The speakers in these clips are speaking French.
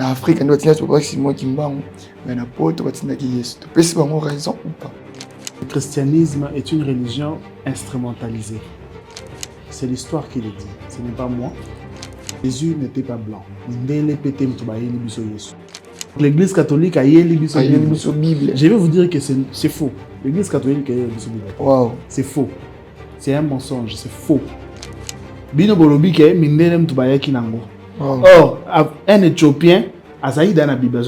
na Afrique ndio tina tobaki Simon Kimbangu mais na poto batina ki Yesu to pesi bango raison ou pas. Le christianisme est une religion instrumentalisée. C'est l'histoire qui le dit, ce n'est pas moi. Jésus n'était pas blanc. L'église catholique a yé Bible. Je vais vous dire que c'est faux. L'église catholique a yé Bible. Wow. C'est faux. C'est un mensonge, c'est faux. Bino bolobi ke mindele mtu bayaki nango. Or, un Éthiopien a saïd dans la Bible.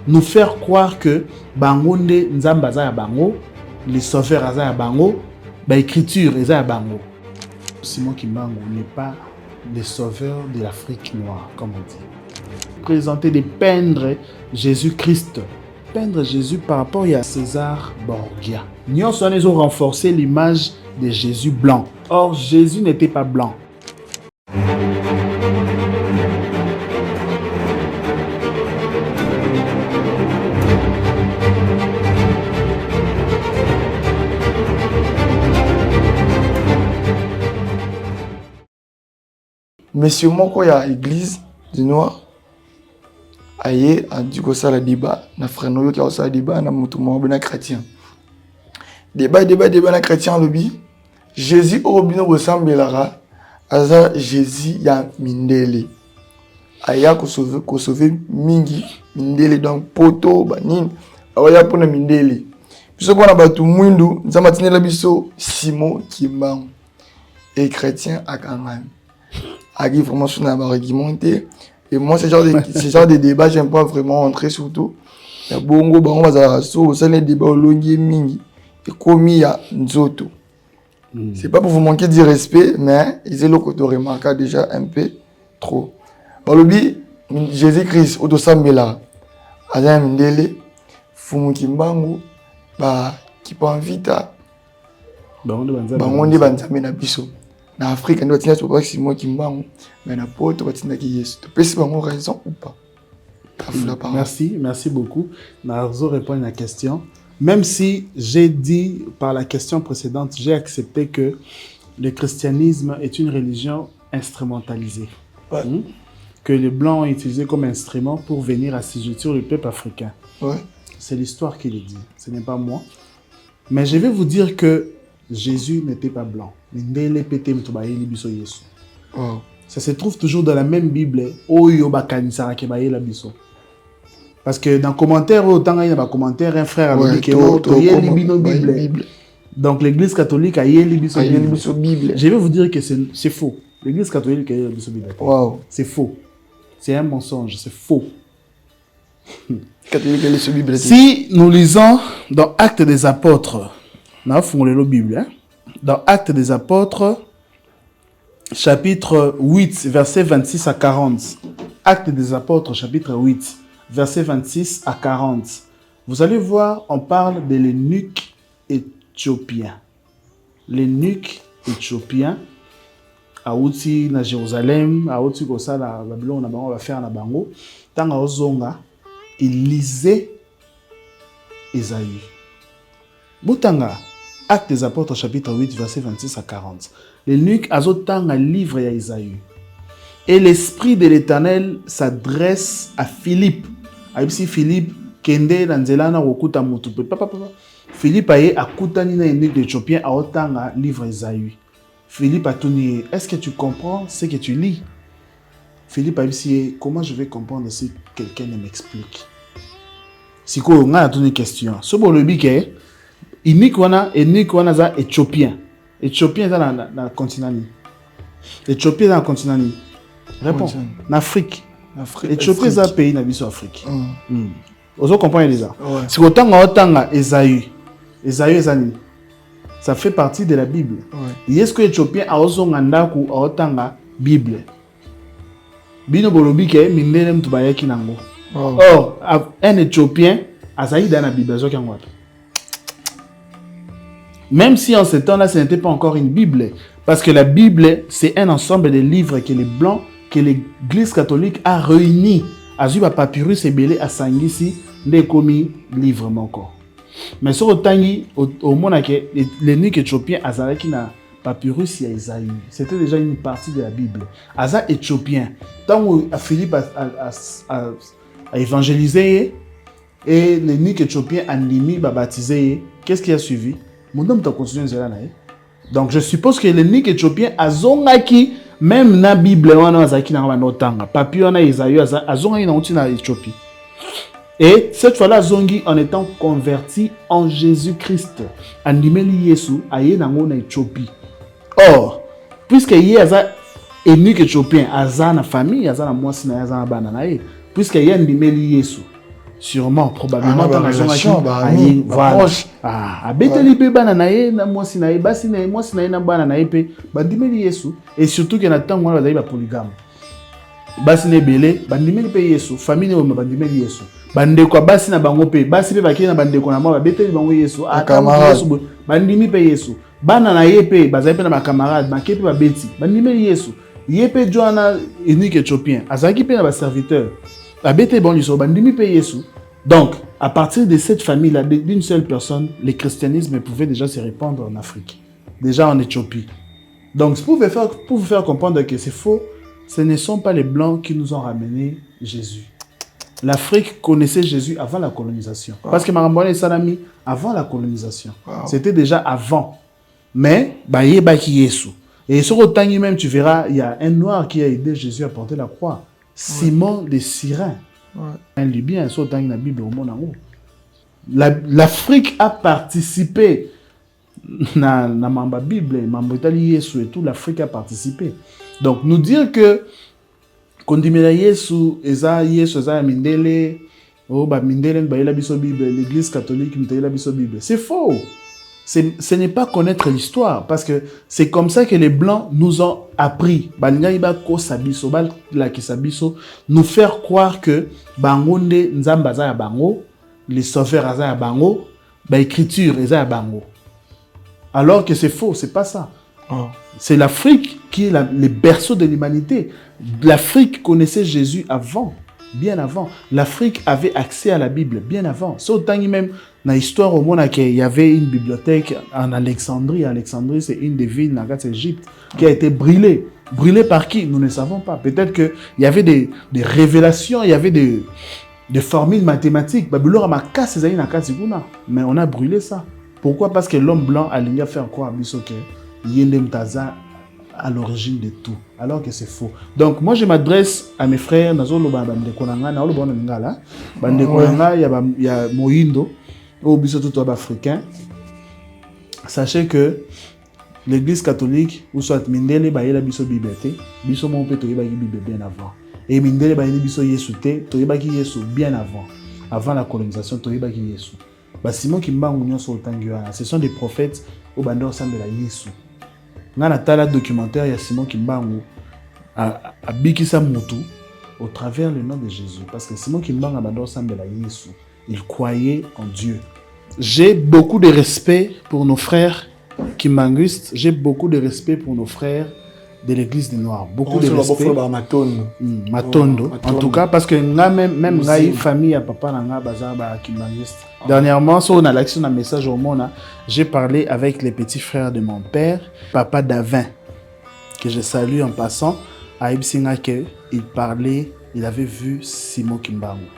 Nous faire croire que bangonde nzamba za ya bango, les sauveurs aza ya bango, ba écriture eza ya bango. Simon Kimbangu n'est pas le sauveur de l'Afrique noire, comme on dit. Présenter de peindre Jésus-Christ, peindre Jésus par rapport à César Borgia. Nous ont renforcé l'image de Jésus blanc. Or, Jésus n'était pas blanc. Monsieur moko ya église du noir aye andi ko sala débat na frère noyo ki sala débat na mutu mo bena chrétien débat na chrétien lobby Jésus orobino bosambelara aza Jésus ya mindele aya ko sauver mingi mindele donc poto banine aya pona mindele biso pona batu mwindu nzamba tinela biso Simon Kimbangu et chrétien akangani Agui vraiment sur un argumenté et moi ce genre de débat j'aime pas vraiment entrer surtout il y a bongo bango bazaraso ça les débats longi mingi et commis ya nzoto c'est pas pour vous manquer de respect mais ils ont le côté remarqué déjà un peu trop balobi Jésus-Christ auto sambela aza mindele fumu Kimbangu ba qui pas vita bango banzambe na biso na Afrique ndio tina tobaki Simon Kimbangu mais na poto batina ki Yesu to pesi bango raison ou pas. Merci beaucoup. Narzo répond à la question. Même si j'ai dit par la question précédente, j'ai accepté que le christianisme est une religion instrumentalisée. Ouais. Que les Blancs ont utilisé comme instrument pour venir assujettir le peuple africain. Ouais. C'est l'histoire qui le dit, ce n'est pas moi. Mais je vais vous dire que Jésus n'était pas blanc. Ça se trouve toujours dans la même Bible. Parce que dans le commentaire, autant il y a un commentaire, un frère a dit que Bible. Donc l'église catholique a Bible. Je vais vous dire que c'est faux. L'église catholique a Bible. Wow. C'est faux. C'est un mensonge, c'est faux. Si nous lisons dans Actes des Apôtres, nous faisons la Bible, dans Actes des Apôtres, chapitre 8, versets 26 à 40. Actes des Apôtres, chapitre 8, versets 26 à 40. Vous allez voir, on parle de l'eunuque éthiopien. L'eunuque éthiopien, à Outi, na Jérusalem, à Outi, comme ça, la Babylone, on va faire na Bango. Tant à Ozonga, il lisait Ésaïe. Boutanga, Actes des Apôtres, chapitre 8, versets 26 à 40. L'eunuque azotanga livre ya Isaïe. Et l'esprit de l'Éternel s'adresse à Philippe. Aïbsi Philippe, kende nanzelana wokuta mutu. Philippe aye akutani na eunuque d'Éthiopien a otanga livre Isaïe. Philippe a tenu, est-ce que tu comprends ce que tu lis? Philippe a dit, comment je vais comprendre si quelqu'un ne m'explique? Si on a une question. Ce que je dis, c'est que Éthiopien. Éthiopien dans le continent. Éthiopien dans le continent. Réponds. En Afrique. Éthiopie est un pays dans l'Afrique. Vous comprenez déjà? Si on a Esaü, Esaü ça fait partie de la Bible. Est-ce que l'Éthiopien a une Bible? Bino bolobi ke mindele mtu bayaki nango. Or, un Éthiopien a saïd dans la Bible. Même si en ce temps-là, ce n'était pas encore une Bible. Parce que la Bible, c'est un ensemble de livres que les Blancs, que l'Église catholique a réunis. Azuba papyrus et belé à Sangisi, des commis livres encore. Mais sur le tangi, au monde que l'eunuque éthiopien a saïd na papyrus ya Isaïe. C'était déjà une partie de la Bible. Aza éthiopien. Tant que Philippe a évangélisé et les niques éthiopiens animi baptisé, qu'est-ce qui a suivi? Mon homme t'a continué à donc je suppose que les niques éthiopiens azongaki même na Bible wana azaki na notanga. Papier wana Isaïe azongaki na uti na Éthiopie. Et cette fois-là, Zongi, en étant converti en Jésus-Christ, andimeli Yesu, aye nango na Éthiopie. Or, puisque yé aza énuque éthiopien, aza na famille, aza na mwasi na aza na bana na ye, puisque yé andimeli Yesu, sûrement, probablement, dans la relation, aye, voilà. Ah, abeteli pe bana na ye, na mwasi na ye, basi na ye, mwasi na ye na bana na ye pe, bandimeli Yesu, et surtout que na tango wana bazali ba polygame. Basi ne belé, bandimeli pe Yesu, famille ne bandimeli Yesu. Bandeko basi na bango pe basi pe bakina bandeko na mwa beteli bango Yesu ata Yesu bandimi pe Yesu bana na ye pe bazali pe na ba camarade maké pe ba beti bandimi Yesu ye pe Joana unique éthiopien azaki pe na ba serviteur ba beteli bango Yesu bandimi pe Yesu. Donc à partir de cette famille là d'une seule personne le christianisme pouvait déjà se répandre en Afrique, déjà en Éthiopie. Donc pour vous faire comprendre que c'est faux, ce ne sont pas les blancs qui nous ont ramené Jésus. L'Afrique connaissait Jésus avant la colonisation. Wow. Parce que Marambouane et Salami, avant la colonisation. Wow. C'était déjà avant. Mais, Baye Baki Yesu. Et sur autant même, tu verras, il y a un noir qui a aidé Jésus à porter la croix. Simon de Cyrène. Un Libyen, sur autant dans la Bible au monde en haut. L'Afrique a participé. Dans la Bible, dans Yesu et tout, l'Afrique a participé. Donc, nous dire que kondimela Yesu eza mindele o ba mindele bayela biso Bible, l'église catholique mtayela biso Bible, c'est faux. Ce n'est pas connaître l'histoire, parce que c'est comme ça que les blancs nous ont appris balinga iba ko sabiso bal la kisabiso nous faire croire que bangonde nzamba za ya bango, les sauveurs za ya bango, ba écriture za ya bango, alors que c'est faux, c'est pas ça. Oh. C'est l'Afrique qui est le berceau de l'humanité. L'Afrique connaissait Jésus avant, bien avant. L'Afrique avait accès à la Bible bien avant. C'est autant même dans l'histoire au monde qu'il y avait une bibliothèque en Alexandrie. Alexandrie, c'est une des villes dans l'Égypte qui a été brûlée. Brûlée par qui? Nous ne savons pas. Peut-être qu'il y avait des révélations, il y avait des formules mathématiques. Mais on a brûlé ça. Pourquoi? Parce que l'homme blanc a ligné à faire croire à Bissoke. Yendem Taza à l'origine de tout, alors que c'est faux. Donc moi je m'adresse à mes frères nazolo bande konanga na oloba ngala bande konanga ya moindo au biso tout africain. Sachez que l'église catholique ou soit mindele ba yela biso bibliothèque biso mon peut toyeba Bible bien avant, et mindele ba yela biso Yesu te toyeba ki Yesu bien avant la colonisation toyeba ki Yesu. Ba Simon Kimbangu nyonso otangiwa, ce sont des prophètes au bande ensemble la Yesu. Dans le documentaire, il y a Simon Kimbangu a bikisa mutu au travers le nom de Jésus. Parce que Simon Kimbangu a bandé ensemble la Yesu. Il croyait en Dieu. J'ai beaucoup de respect pour nos frères kimbanguistes. J'ai beaucoup de respect pour nos frères de l'église des Noirs. Beaucoup de respect. Matondo. En tout cas, parce que même la famille à papa n'a pas kimbanguiste. Dernièrement, sur a l'action d'un message au monde, j'ai parlé avec les petits frères de mon père, papa Davin, que je salue en passant. À Ibsinga, il parlait, il avait vu Simon Kimbangu.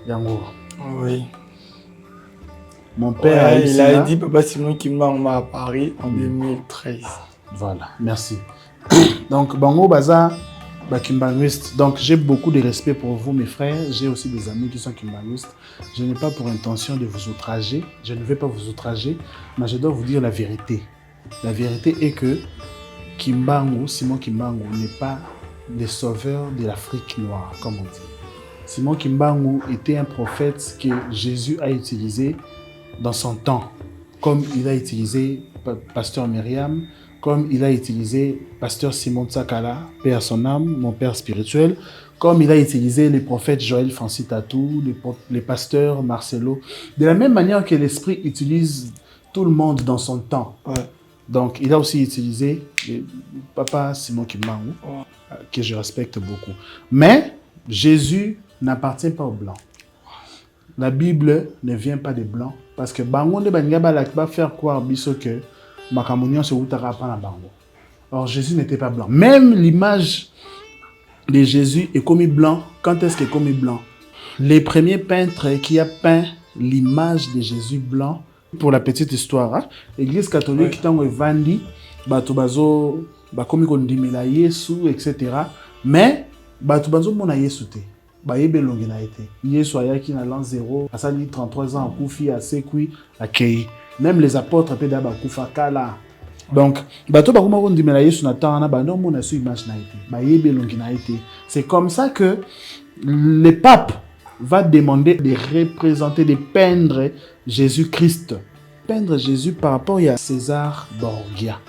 Yango. Oui. Mon père, il a dit papa Simon Kimbangu à Paris en 2013. Voilà, merci. Donc, Bango Baza, kimbanguiste. Donc, j'ai beaucoup de respect pour vous, mes frères. J'ai aussi des amis qui sont kimbanguistes. Je n'ai pas pour intention de vous outrager. Je ne vais pas vous outrager, mais je dois vous dire la vérité. La vérité est que Kimbangu, Simon Kimbangu, n'est pas le sauveur de l'Afrique noire, comme on dit. Simon Kimbangu était un prophète que Jésus a utilisé dans son temps, comme il a utilisé Pasteur Myriam, comme il a utilisé Pasteur Simon Tsakala, paix à son âme, mon père spirituel, comme il a utilisé les prophètes Joël Francis Tatou, les pasteurs Marcelo, de la même manière que l'Esprit utilise tout le monde dans son temps. Ouais. Donc, il a aussi utilisé papa Simon Kimbangu, que je respecte beaucoup. Mais Jésus n'appartient pas aux Blancs. La Bible ne vient pas des Blancs, parce que Bangonde Bangaba va faire croire que Makamunion se outara pas na bango. Or Jésus n'était pas blanc. Même l'image de Jésus est commis blanc. Quand est-ce qu'il est commis blanc? Les premiers peintres qui a peint l'image de Jésus blanc, pour la petite histoire, hein? L'Église catholique tant que vandi, bato bazo, bakomi kondimela Yesu, etc. Mais bato bazo mona Yesu te. Ba yebe longi na été. Yesu ayaki na l'an 0, asali 33 ans akufi asekui akei. Même les apôtres pe da bakufa kala. Donc bato bakoma kondimela Yesu na temps na ba non mona su image na été. Ba yebe longi na été. C'est comme ça que le pape va demander de représenter, de peindre Jésus-Christ. Peindre Jésus par rapport à César Borgia.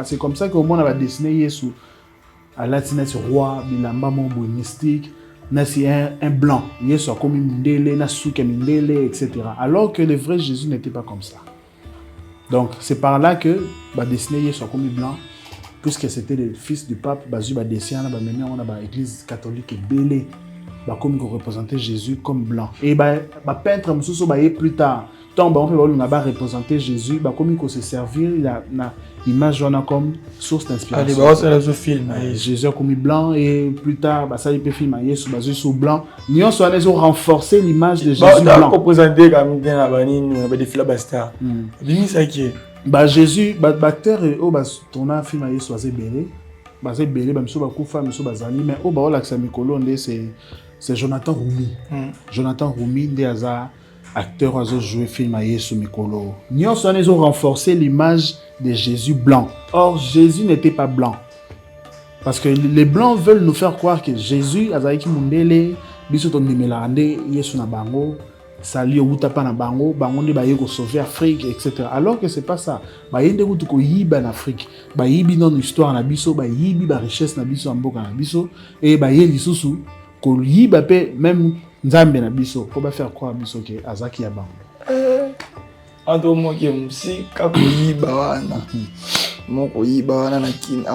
C'est comme ça qu'au moins on va dessiner Jésus. À latina c'est roi, bilamba mombo mystique, c'est un blanc. Jésus a comme Mindele, Nasuke Mindele, etc. Alors que le vrai Jésus n'était pas comme ça. Donc c'est par là que va dessiner Jésus comme blanc. Puisque c'était le fils du pape, Bazu va dessiner, on a l'église catholique belé, comme qu'on représentait Jésus comme blanc. Et peintre Moussou plus tard, tant on va représenter Jésus, comme qu'on se servir la image comme source d'inspiration. Jésus comme blanc et plus tard, ça il peut filmer Jésus sous blanc. Nous avons renforcé l'image de Jésus blanc. Représenté comme des films basta. Jésus, acteur ton a film Yesu azé belé, bazé belé, bamso bakufa, bamso bazali, mais l'accent mikolo c'est Jonathan Roumi. Jonathan Roumi ndeza acteur a joué film Yesu mikolo. Nous ont renforcé l'image de Jésus blanc. Or Jésus n'était pas blanc. Parce que les blancs veulent nous faire croire que Jésus azaki mundele, biso ton nimela ande Yesu na bango. Sali au tapa na bango, bango ne ba yeko sauver Afrique, etc. Alors que c'est pas ça. Ba yende kutu ko yiba en Afrique. Ba yibi non histoire na biso, ba yibi ba richesse na biso mboka na biso et ba yeli susu ko yiba pe même nzambe na biso ko ba faire croire biso ke azaki ya bango. Ando mo ke msi ka ko yiba wana. Mo ko yiba wana na kin